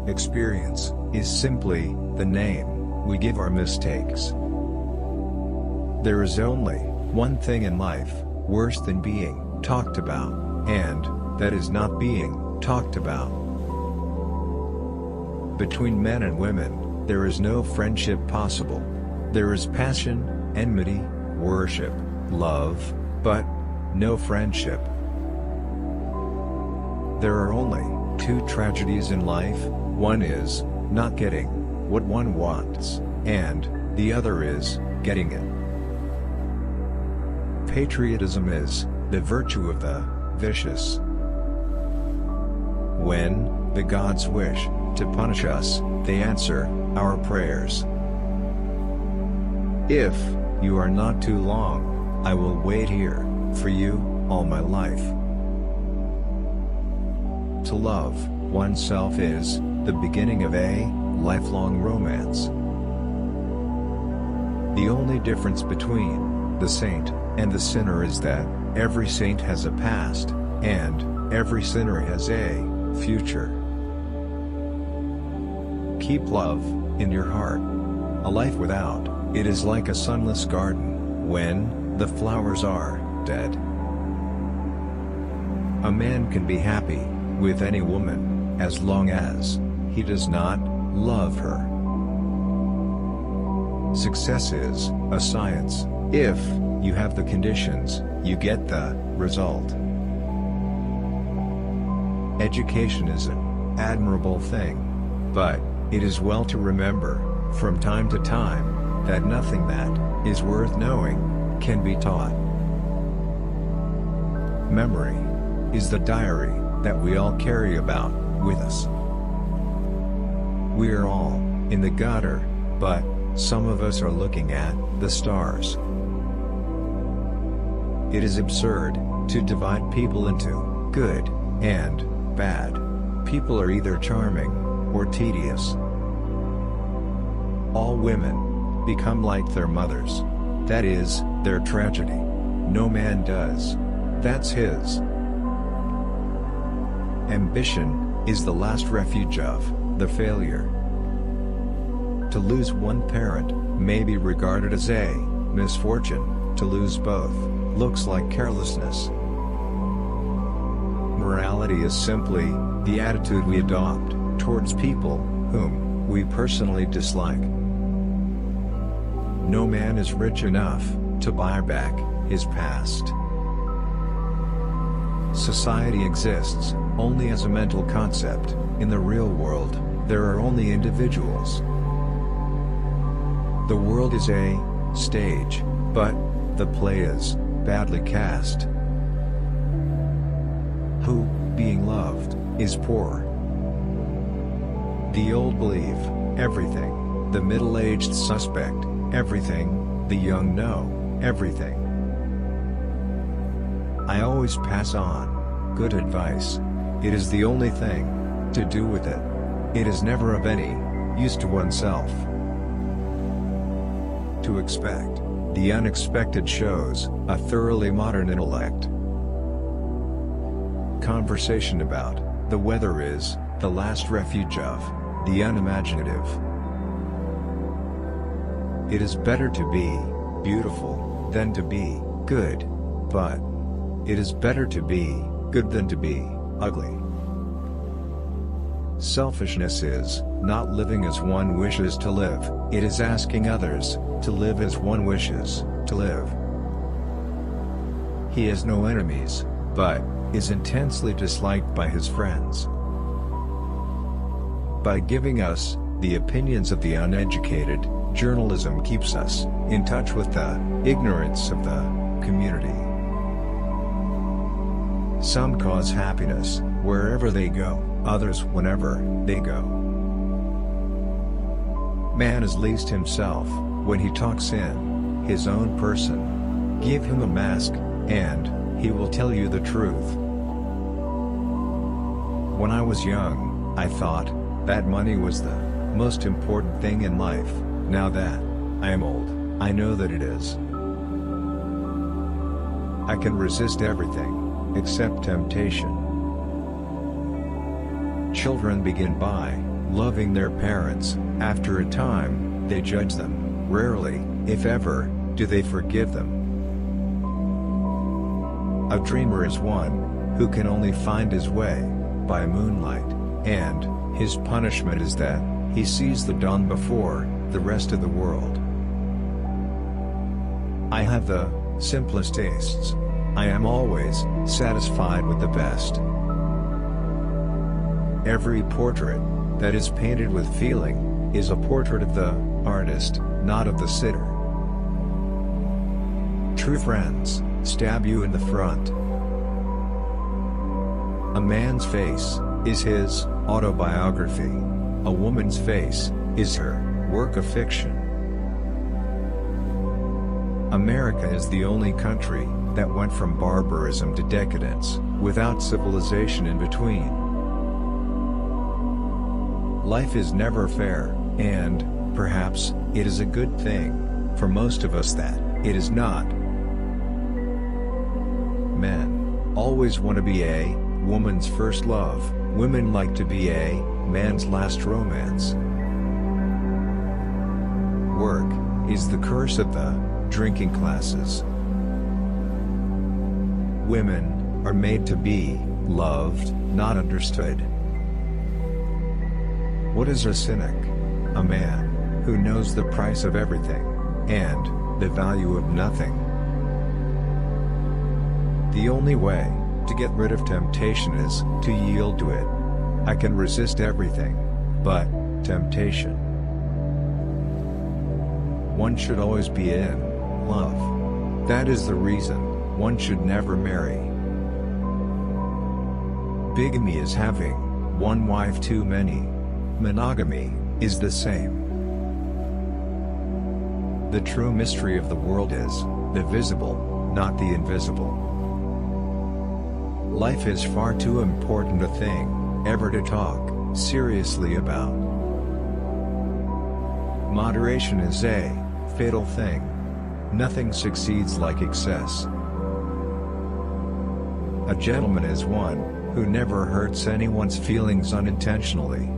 Experience is simply the name we give our mistakes. There is only one thing in life worse than being talked about, and that is not being talked about. Between men and women, there is no friendship possible. There is passion, enmity, worship, love, but no friendship. There are only two tragedies in life. One is not getting what one wants, and the other is getting it. Patriotism is the virtue of the vicious. When the gods wish to punish us, they answer our prayers. If you are not too long, I will wait here for you all my life. To love oneself is the beginning of a lifelong romance. The only difference between the saint and the sinner is that every saint has a past, and every sinner has a future. Keep love in your heart. A life without it is like a sunless garden when the flowers are dead. A man can be happy with any woman as long as he does not love her. Success is a science. If you have the conditions, you get the result. Education is an admirable thing, but it is well to remember, from time to time, that nothing that is worth knowing can be taught. Memory is the diary that we all carry about with us. We are all in the gutter, but some of us are looking at the stars. It is absurd to divide people into good and bad. People are either charming or tedious. All women become like their mothers. That is their tragedy. No man does. That's his. Ambition is the last refuge of the failure. To lose one parent may be regarded as a misfortune. To lose both looks like carelessness. Morality is simply the attitude we adopt towards people whom we personally dislike. No man is rich enough to buy back his past. Society exists only as a mental concept. In the real world, there are only individuals. The world is a stage, but the play is badly cast. Who, being loved, is poor? The old believe everything, the middle-aged suspect everything, the young know everything. I always pass on good advice. It is the only thing to do with it. It is never of any use to oneself. To expect the unexpected shows a thoroughly modern intellect. Conversation about the weather is the last refuge of the unimaginative. It is better to be beautiful than to be good, but it is better to be good than to be ugly. Selfishness is not living as one wishes to live, it is asking others to live as one wishes to live. He has no enemies, but is intensely disliked by his friends. By giving us the opinions of the uneducated, journalism keeps us in touch with the ignorance of the community. Some cause happiness wherever they go, others whenever they go. Man is least himself when he talks in his own person. Give him a mask, and he will tell you the truth. When I was young, I thought that money was the most important thing in life. Now that I am old, I know that it is. I can resist everything except temptation. Children begin by loving their parents. After a time, they judge them. Rarely, if ever, do they forgive them. A dreamer is one who can only find his way by moonlight, and his punishment is that he sees the dawn before the rest of the world. I have the simplest tastes. I am always satisfied with the best. Every portrait that is painted with feeling is a portrait of the artist, not of the sitter. True friends stab you in the front. A man's face is his autobiography. A woman's face is her work of fiction. America is the only country that went from barbarism to decadence, without civilization in between. Life is never fair, and perhaps it is a good thing for most of us that it is not. Men always want to be a woman's first love. Women like to be a man's last romance. Work is the curse of the drinking classes. Women are made to be loved, not understood. What is a cynic? A man who knows the price of everything and the value of nothing. The only way to get rid of temptation is to yield to it. I can resist everything but temptation. One should always be in love. That is the reason one should never marry. Bigamy is having one wife too many. Monogamy is the same. The true mystery of the world is the visible, not the invisible. Life is far too important a thing ever to talk seriously about. Moderation is a fatal thing. Nothing succeeds like excess. A gentleman is one who never hurts anyone's feelings unintentionally.